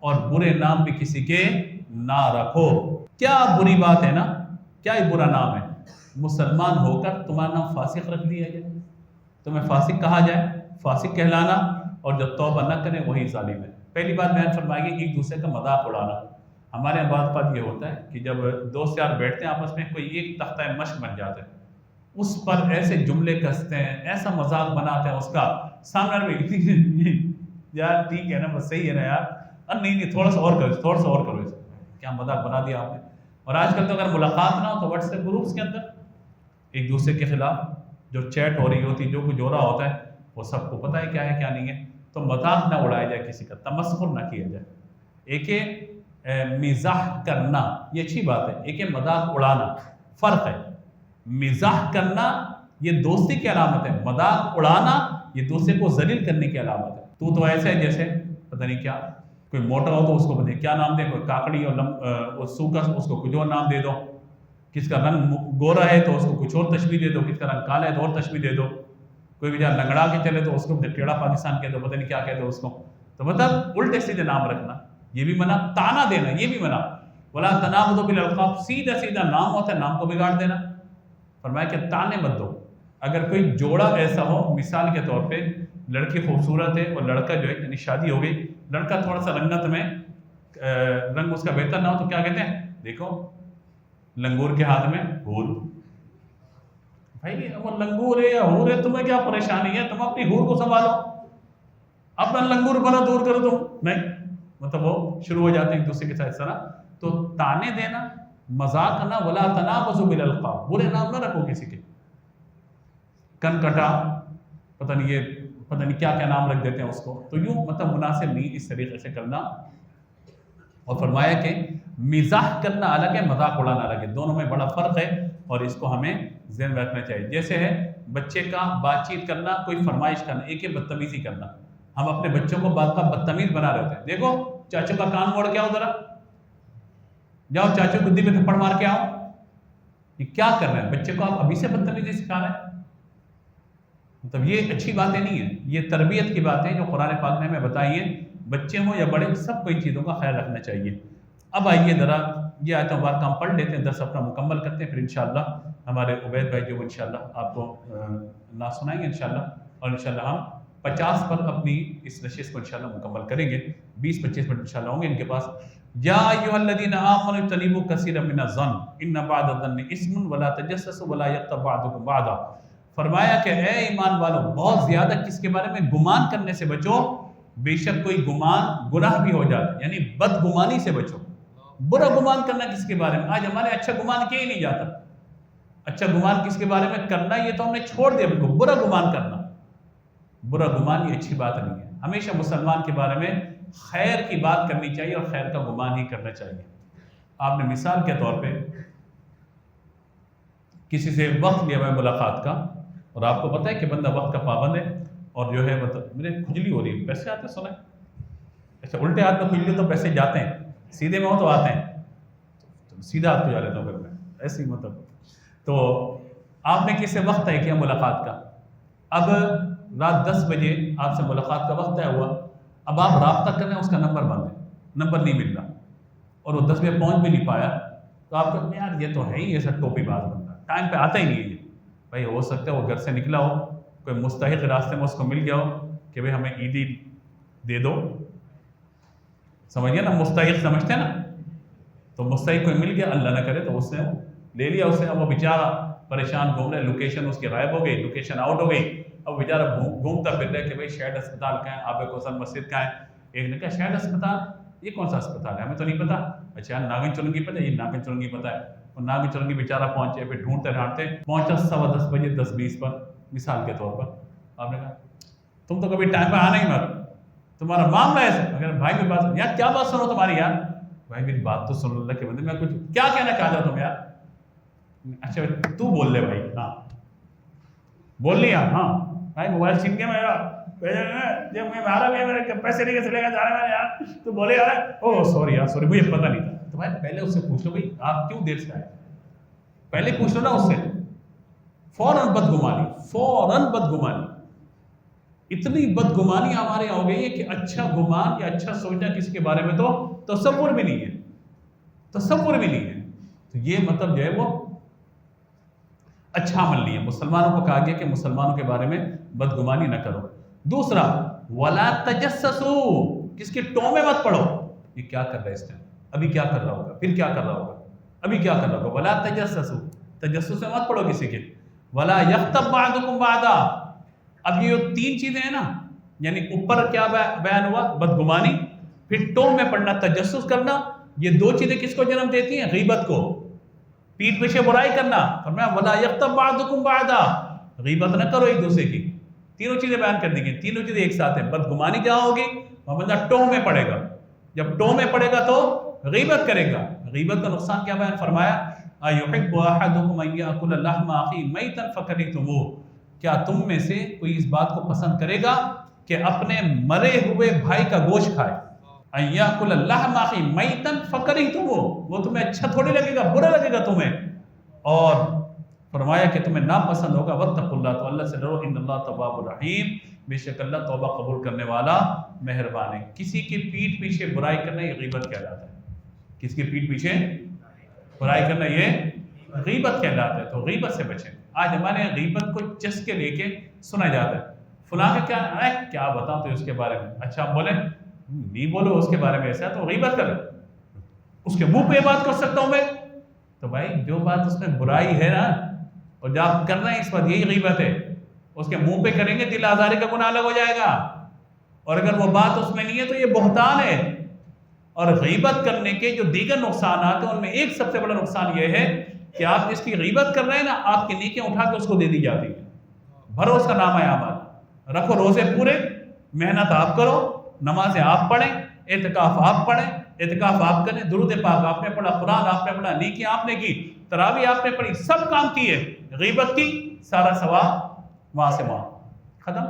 A: اور برے نام بھی کسی کے نہ رکھو۔ کیا بری بات ہے نا، کیا یہ برا نام ہے؟ مسلمان ہو کر تمہارا نام فاسق رکھ دیا جائے، تمہیں فاسق کہا جائے، فاسق کہلانا، اور جو توبہ نہ کرے وہی ظالم ہے۔ پہلی بات بیان فرمائے گی ایک دوسرے کا مذاق اڑانا۔ ہمارے یہاں بعض بات یہ ہوتا ہے کہ جب دوست یار بیٹھتے ہیں آپس میں، کوئی ایک تختہ مشق بن جاتا ہے، اس پر ایسے جملے کستے ہیں، ایسا مذاق بناتے ہیں اس کا، سامنے میں یار ٹھیک ہے نا، بس صحیح ہے نا یار، نہیں تھوڑا سا اور کرو، تھوڑا سا اور کرو، کیا مذاق بنا دیا آپ نے۔ اور آج کل تو اگر ملاقات نہ ہو تو واٹس ایپ گروپس کے اندر ایک دوسرے کے خلاف جو چیٹ ہو رہی ہوتی، جو کچھ ہو رہا ہوتا ہے، وہ سب کو پتہ ہے کیا نہیں ہے، تو مذاق نہ اڑایا جائے، کسی کا تمسخر نہ کیا جائے۔ ایک ہے مزاح کرنا، یہ اچھی بات ہے، ایک ہے مذاق اڑانا، فرق ہے۔ مزاح کرنا یہ دوستی کی علامت ہے، مذاق اڑانا یہ دوسرے کو ذلیل کرنے کی علامت ہے۔ تو ایسا ہے جیسے پتہ نہیں کیا، کوئی موٹا ہو تو اس کو پتہ کیا نام دے، کوئی کاکڑی اور سوکھا اس کو کچھ اور نام دے دو، کس کا رنگ گورا ہے تو اس کو کچھ اور تشبیہ دے دو، کس کا رنگ کالا ہے تو اور تشبیہ دے دو، کوئی بیچارہ لنگڑا کے چلے تو اس کو ٹیڑھا پاکستان کہہ دو، پتہ نہیں کیا کہہ دو اس کو، تو مطلب الٹے سیدھے نام رکھنا یہ بھی منع، تانا دینا یہ بھی منع، ولا تنابذوا بالالقاب، سیدھا سیدھا نام ہوتا ہے نام کو بگاڑ دینا۔ فرمایا کہ تانے مت دو۔ اگر کوئی جوڑا ایسا ہو، مثال کے طور پہ لڑکی خوبصورت ہے اور لڑکا جو ہے یعنی شادی ہو گئی، لڑکا تھوڑا سا رنگت میں رنگ اس کا بہتر نہ ہو تو کیا کہتے ہیں، دیکھو لنگور کے ہاتھ میں ہور، بھائی وہ لنگور ہے یا ہور ہے تمہیں کیا پریشانی ہے، تم اپنی ہور کو سنبھالو، اپنا لنگور بنا دور کرو تم نہیں، مطلب وہ شروع ہو جاتے ہیں ایک دوسرے کے ساتھ اس طرح۔ تو تانے دینا، مذاق نہ، ولا تنابذوا بالالقاب، برے نام نہ رکھو کسی کے، کن کٹا، پتہ نہیں کیا کیا نام رکھ دیتے ہیں اس کو، تو یوں مطلب مناسب نہیں اس طریقے سے کرنا۔ اور فرمایا کہ مزاح کرنا الگ ہے، مذاق اڑانا الگ ہے، دونوں میں بڑا فرق ہے اور اس کو ہمیں ذہن میں رکھنا چاہیے۔ جیسے ہے بچے کا بات چیت کرنا، کوئی فرمائش کرنا، ایک ہے بدتمیزی کرنا، ہم اپنے بچوں کو بعض کا بدتمیز بنا رہے ہوتے ہیں، دیکھو چاچو کا کان موڑ کے آؤ ذرا، جاؤ چاچو گدی میں تھپڑ مار کے آؤ، یہ کیا کر رہے ہیں، بچے کو آپ ابھی سے بدتمیزی سکھا رہے ہیں، مطلب یہ اچھی باتیں نہیں ہیں، یہ تربیت کی باتیں جو قرآن پاک نے ہمیں بتائی ہیں، بچے ہوں یا بڑے سب کو ان چیزوں کا خیال رکھنا چاہیے۔ اب آئیے ذرا یہ آیت مبارکہ ہم پڑھ لیتے ہیں، درس اپنا مکمل کرتے ہیں، پھر انشاءاللہ ہمارے عبید بھائی جو انشاءاللہ آپ کو نعت سنائیں گے انشاءاللہ، اور انشاءاللہ ہم 50 پر اپنی اس نشست کو انشاءاللہ مکمل کریں گے، 20-25 منٹ انشاءاللہ ہوں گے ان کے پاس۔ یا ایھا الذین آمنوا اجتنبوا کثیرا من الظن ان بعض الظن اثم ولا تجسسوا ولا یغتب بعضکم بعضا۔ فرمایا کہ اے ایمان والو، بہت زیادہ کس کے بارے میں گمان کرنے سے بچو، بے شک کوئی گمان گناہ بھی ہو جاتا ہے، یعنی بدگمانی سے بچو، برا گمان کرنا کس کے بارے میں، آج ہمارے اچھا گمان کیا ہی نہیں جاتا، اچھا گمان کس کے بارے میں کرنا یہ تو ہم نے چھوڑ دیا بالکل، برا گمان کرنا، برا گمان یہ اچھی بات نہیں ہے، ہمیشہ مسلمان کے بارے میں خیر کی بات کرنی چاہیے اور خیر کا گمان ہی کرنا چاہیے۔ آپ نے مثال کے طور پہ کسی سے وقت لیا ہوا ہے ملاقات کا، اور آپ کو پتہ ہے کہ بندہ وقت کا پابند ہے، اور جو ہے مطلب میرے کھجلی ہو رہی ہے، پیسے آتے ہیں سنیں، اچھا الٹے ہاتھ میں کھجلی تو پیسے جاتے ہیں، سیدھے میں ہو تو آتے ہیں، سیدھا ہاتھ کو جا لیتا ہوں پھر میں ایسے ہی مطلب۔ تو آپ نے کس سے وقت طے کیا ملاقات کا، اب رات 10 بجے آپ سے ملاقات کا وقت طے ہوا، اب آپ رابطہ کر رہے ہیں، اس کا نمبر بند ہے، نمبر نہیں مل رہا، اور وہ 10 بجے پہنچ بھی نہیں پایا، تو آپ کہتے ہیں یار یہ تو ہے ہی ایسا ٹوپی باز بندہ، ٹائم پہ آتا ہی نہیں ہے یہ، بھائی ہو سکتا ہے وہ گھر سے نکلا ہو، کوئی مستحق راستے میں اس کو مل گیا ہو کہ بھئی ہمیں عیدی دے دو، سمجھئے نا، مستحق سمجھتے ہیں نا، تو مستحق کوئی مل گیا، اللہ نہ کرے تو اس نے لے لیا اسے، اب وہ بیچارہ پریشان گھوم رہے، لوکیشن اس کی غائب ہو گئی، لوکیشن آؤٹ ہو گئی، اب بیچارہ گھومتا پھر رہے کہ بھئی شہد اسپتال کہاں ہے، آب کوثر مسجد کہاں ہے، ایک نے کہا شہد اسپتال، یہ کون سا اسپتال ہے، ہمیں تو نہیں پتا، اچھا ناگن چرنگی پتہ ہے، یہ ناگن چرنگی پتہ ہے، اور ناگن چرنگی بیچارہ پہنچے، پھر ڈھونڈتے ڈھانڈتے پہنچا 10:15 بجے 10:20 پر، مثال کے طور پر، آپ نے کہا تم تو کبھی ٹائم پہ آنا ہی مت، تمہارا معاملہ ایسا، اگر بھائی میری بات یار کیا بات سنو تمہاری یار، بھائی میری بات تو سن اللہ کے بندے، میں کچھ کیا کہنا چاہتا تم یار، اچھا تو بول لے بھائی، ہاں بول لیا، ہاں بھائی موبائل چھین کے میرا جب میں مارا گیا میرے پیسے لے کے چلے گا جا رہا ہے یار، تو بولے یار او سوری یار سوری مجھے پتہ نہیں تھا، تو بھائی پہلے اس سے پوچھ لو بھائی آپ کیوں دیر سے آئے، پہلے پوچھ لو نا اس سے، فوراً بدگمانی، فوراً بدگمانی، اتنی بدگمانی ہمارے ہو گئی ہے کہ اچھا گمان یا اچھا سوچنا کسی کے بارے میں تو تصور بھی نہیں ہے، تصور بھی نہیں ہے، تو یہ مطلب جو ہے وہ اچھا عمل نہیں ہے، مسلمانوں کو کہا گیا کہ مسلمانوں کے بارے میں بدگمانی نہ کرو۔ دوسرا وَلَا تَجَسَّسُوا، کس کے ٹومے مت پڑھو، یہ کیا کر رہا ہے اس ٹائم، ابھی کیا کر رہا ہوگا، پھر کیا کر رہا ہوگا، ابھی کیا کر رہا ہوگا، وَلَا تَجَسَّسُوا، تجسس سے مت پڑھو کسی کے، وَلَا يَغْتَبْ بَعْضُكُمْ بَعْضًا، اب یہ 3 چیزیں ہیں نا، یعنی اوپر کیا بیان ہوا، بدگمانی، پھر ٹوم میں پڑھنا، تجسس کرنا، یہ 2 چیزیں کس کو جنم دیتی ہیں، غیبت کو، پیٹھ پیچھے برائی کرنا، فرمایا وَلَا يَغْتَبْ بَعْضُكُمْ بَعْضًا، غیبت نہ کرو ایک دوسرے کی. تینوں چیزیں بیان کر دی گئی، تینوں چیزیں ایک ساتھ ہیں. بدگمانی جہاں ہوگی وہ بندہ ٹوہ میں پڑے گا، جب ٹوہ میں پڑے گا تو غیبت کرے گا. غیبت کا نقصان کیا بیان فرمایا؟ أَيُحِبُّ أَحَدُكُمْ أَن يَأْكُلَ لَحْمَ أَخِيهِ مَيْتًا فَكَرِهْتُمُوهُ، کیا تم میں سے کوئی اس بات کو پسند کرے گا کہ اپنے مرے ہوئے بھائی کا گوشت کھائے؟ أَن يَأْكُلَ لَحْمَ أَخِيهِ مَيْتًا فَكَرِهْتُمُوهُ، وہ تمہیں اچھا تھوڑی لگے گا، برا لگے گا تمہیں. اور فرمایا کہ تمہیں ناپسند ہوگا. وَاتَّقُوا اللَّهَ، تو اللہ سے ڈرو. إِنَّ اللَّهَ تَوَّابٌ رَحِيمٌ، بے شک اللہ توبہ قبول کرنے والا مہربان ہے. کسی کی پیٹھ پیچھے برائی کرنا یہ غیبت کہلاتا ہے. کس کی پیٹھ پیچھے برائی کرنا یہ غیبت کہلاتا ہے. تو غیبت سے بچیں. آج ہمارے یہاں غیبت کو چسکے لے کے سنا جاتا ہے. فلاں کا کیا بتاؤں تو اس کے بارے میں، اچھا ہم بولیں نہیں بولو اس کے بارے میں ایسا تو غیبت کر، اس کے منہ پہ یہ بات کر سکتا ہوں میں؟ تو بھائی جو بات اس میں برائی ہے نا اور جو آپ کر رہے ہیں اس وقت یہی غیبت ہے. اس کے منہ پہ کریں گے دل آزاری کا گناہ الگ ہو جائے گا، اور اگر وہ بات اس میں نہیں ہے تو یہ بہتان ہے. اور غیبت کرنے کے جو دیگر نقصانات ہیں ان میں ایک سب سے بڑا نقصان یہ ہے کہ آپ جس کی غیبت کر رہے ہیں نا آپ کی نیکیاں اٹھا کے اس کو دے دی جاتی ہیں. بھرو اس کا نامہ اعمال، رکھو روزے پورے، محنت آپ کرو، نمازیں آپ پڑھیں، اعتکاف آپ پڑھیں، اعتکاف آپ کریں، درود پاک آپ نے پڑھا، قرآن آپ نے پڑھا، نیکیاں آپ نے کی، تراویح آپ نے پڑھی، سب کام کیے، غیبت کی، سارا ثواب وہاں سے وہاں ختم.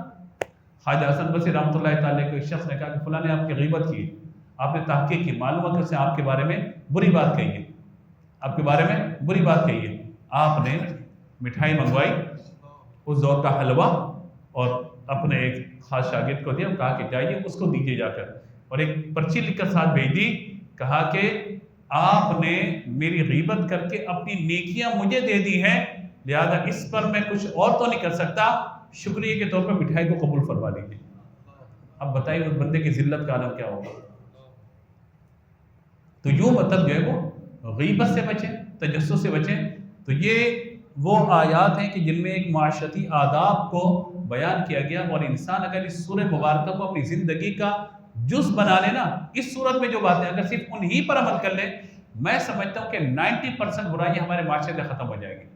A: خواجہ حسن بصری رحمۃ اللہ تعالی کو ایک شخص نے کہا کہ فلاں نے آپ کی غیبت کی، آپ نے تحقیق کی، معلوم ہے کہ اس نے آپ کے بارے میں بری بات کہی ہے، آپ کے بارے میں بری بات کہی ہے. آپ نے مٹھائی منگوائی، اس دور کا حلوہ، اور اپنے ایک خاص شاگرد کو دیا، کہا کہ جائیے اس کو دیجیے جا کر، اور ایک پرچی لکھ کر ساتھ بھیج دی. کہا کہ آپ نے میری غیبت کر کے اپنی نیکیاں مجھے دے دی ہیں، لہذا اس پر میں کچھ اور تو نہیں کر سکتا، شکریہ کے طور پر مٹھائی کو قبول فرما لیجیے. اب بتائیے اس بندے کی ذلت کا عالم کیا ہوگا. تو یوں مطلب جو ہے وہ غیبت سے بچیں، تجسس سے بچیں. تو یہ وہ آیات ہیں کہ جن میں ایک معاشرتی آداب کو بیان کیا گیا، اور انسان اگر اس سورہ مبارکہ کو اپنی زندگی کا جز بنا لینا، اس صورت میں جو باتیں اگر صرف انہی پر عمل کر لیں، میں سمجھتا ہوں کہ 90% برائیاں ہمارے معاشرے سے ختم ہو جائیں گی.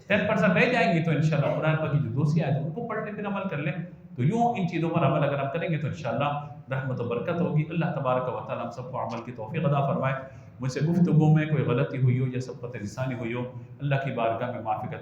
A: 10% رہ جائیں گی تو انشاءاللہ قرآن پاک کی جو دوسری آیت ہے ان کو پڑھنے پھر عمل کر لیں. تو یوں ان چیزوں پر عمل اگر ہم کریں گے تو انشاءاللہ رحمت و برکت ہوگی. اللہ تبارک و تعالی ہم سب کو عمل کی توفیق عطا فرمائے. مجھ سے گفتگو میں کوئی غلطی ہوئی ہو یا سبقت لسانی ہوئی ہو، اللہ کی بارگاہ میں معافی کا